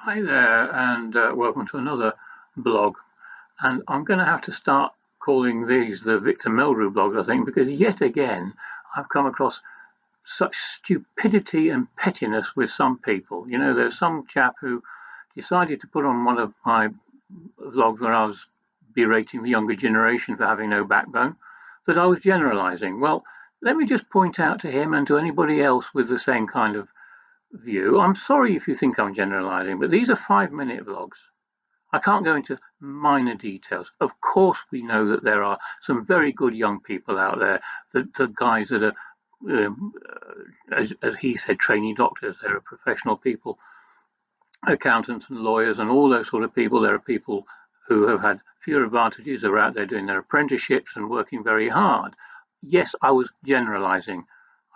Hi there, and welcome to another blog. And I'm going to have to start calling these the Victor Meldrew blogs, I think, because yet again I've come across such stupidity and pettiness with some people. You know, there's some chap who decided to put on one of my vlogs where I was berating the younger generation for having no backbone, that I was generalizing. Well, let me just point out to him and to anybody else with the same kind of view. I'm sorry if you think I'm generalizing, but these are 5-minute vlogs. I can't go into minor details. Of course, we know that there are some very good young people out there, the guys that are, as he said, trainee doctors. There are professional people, accountants and lawyers and all those sort of people. There are people who have had fewer advantages, are out there doing their apprenticeships and working very hard. Yes, I was generalizing.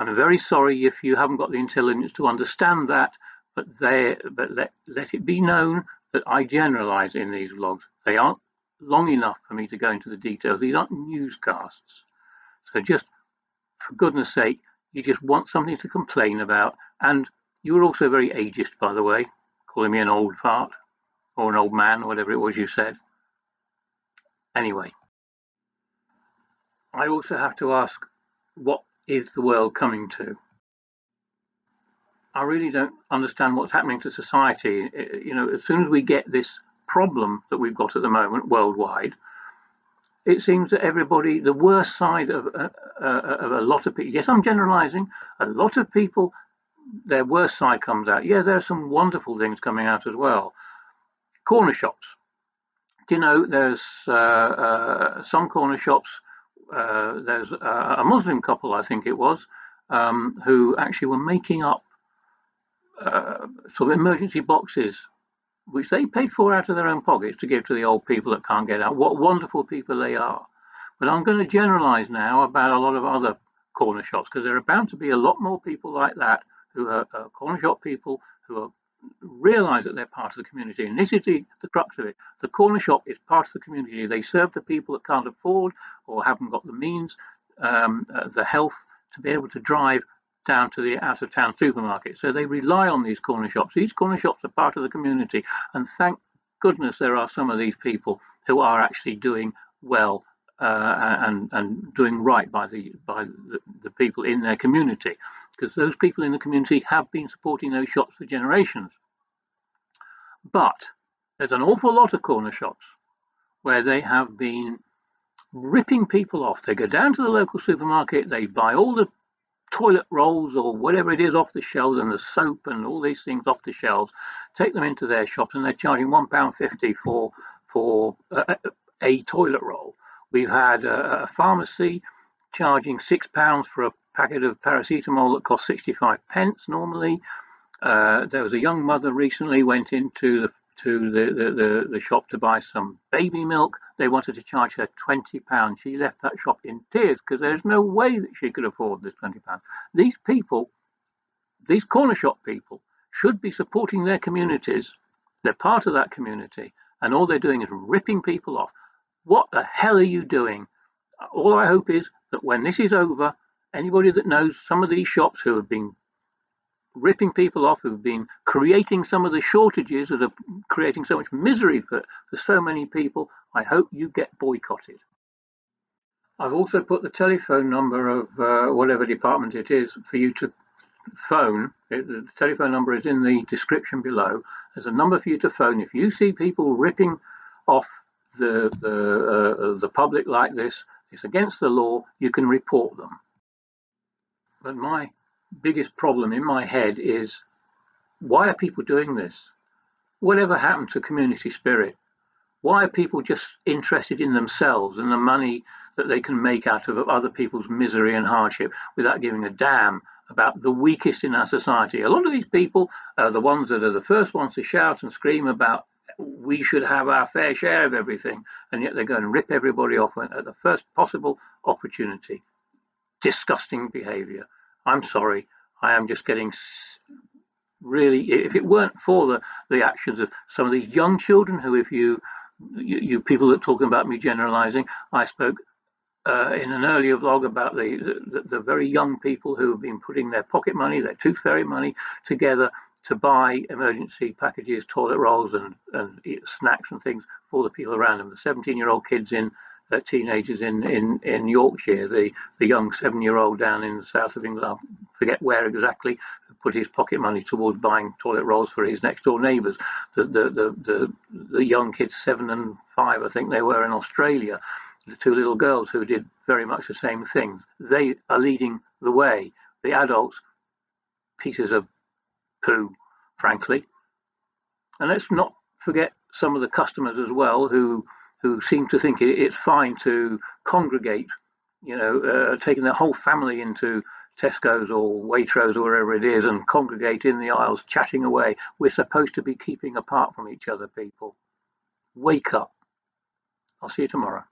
I'm very sorry if you haven't got the intelligence to understand that, but let it be known that I generalize in these vlogs. They aren't long enough for me to go into the details. These aren't newscasts. So just for goodness sake, you just want something to complain about. And you were also very ageist, by the way, calling me an old fart or an old man or whatever it was you said. Anyway, I also have to ask, what is the world coming to? I really don't understand what's happening to society. You know, as soon as we get this problem that we've got at the moment worldwide, it seems that everybody, the worst side of a lot of people, yes, I'm generalizing, a lot of people, their worst side comes out. Yeah, there are some wonderful things coming out as well. Corner shops. Do you know, there's some corner shops, there's a Muslim couple, I think it was, who actually were making up sort of emergency boxes, which they paid for out of their own pockets to give to the old people that can't get out. What wonderful people they are. But I'm going to generalize now about a lot of other corner shops, because there are bound to be a lot more people like that who are corner shop people who are realize that they're part of the community. And this is the crux of it. The corner shop is part of the community. They serve the people that can't afford or haven't got the means, the health to be able to drive down to the out of town supermarket. So they rely on these corner shops. These corner shops are part of the community. And thank goodness there are some of these people who are actually doing well and doing right by the people in their community, because those people in the community have been supporting those shops for generations. But there's an awful lot of corner shops where they have been ripping people off. They go down to the local supermarket, they buy all the toilet rolls or whatever it is off the shelves, and the soap and all these things off the shelves, take them into their shops, and they're charging £1.50 for a toilet roll. We've had a pharmacy charging £6 for a packet of paracetamol that costs 65 pence normally. There was a young mother recently went into the shop to buy some baby milk. They wanted to charge her £20. She left that shop in tears because there's no way that she could afford this £20. These people, these corner shop people, should be supporting their communities. They're part of that community, and all they're doing is ripping people off. What the hell are you doing? All I hope is that when this is over, anybody that knows some of these shops who have been ripping people off, who've been creating some of the shortages that are creating so much misery for so many people, I hope you get boycotted. I've also put the telephone number of whatever department it is for you to phone. The telephone number is in the description below. There's a number for you to phone. If you see people ripping off the public like this, it's against the law. You can report them. But my biggest problem in my head is, why are people doing this? Whatever happened to community spirit? Why are people just interested in themselves and the money that they can make out of other people's misery and hardship without giving a damn about the weakest in our society? A lot of these people are the ones that are the first ones to shout and scream about we should have our fair share of everything, and yet they go and rip everybody off at the first possible opportunity. Disgusting behavior. I'm sorry. I am just getting really, if it weren't for the actions of some of these young children who, if you people that are talking about me generalizing, I spoke in an earlier vlog about the very young people who have been putting their pocket money, their tooth fairy money together to buy emergency packages, toilet rolls, and snacks and things for the people around them. The 17-year-old kids teenagers in Yorkshire, the young 7-year-old down in the south of England, I forget where exactly, put his pocket money towards buying toilet rolls for his next door neighbours. The young kids, 7 and 5, I think they were, in Australia, the two little girls who did very much the same things. They are leading the way. The adults, pieces of poo, frankly. And let's not forget some of the customers as well who seem to think it's fine to congregate, taking their whole family into Tesco's or Waitrose or wherever it is and congregate in the aisles chatting away. We're supposed to be keeping apart from each other, people. Wake up. I'll see you tomorrow.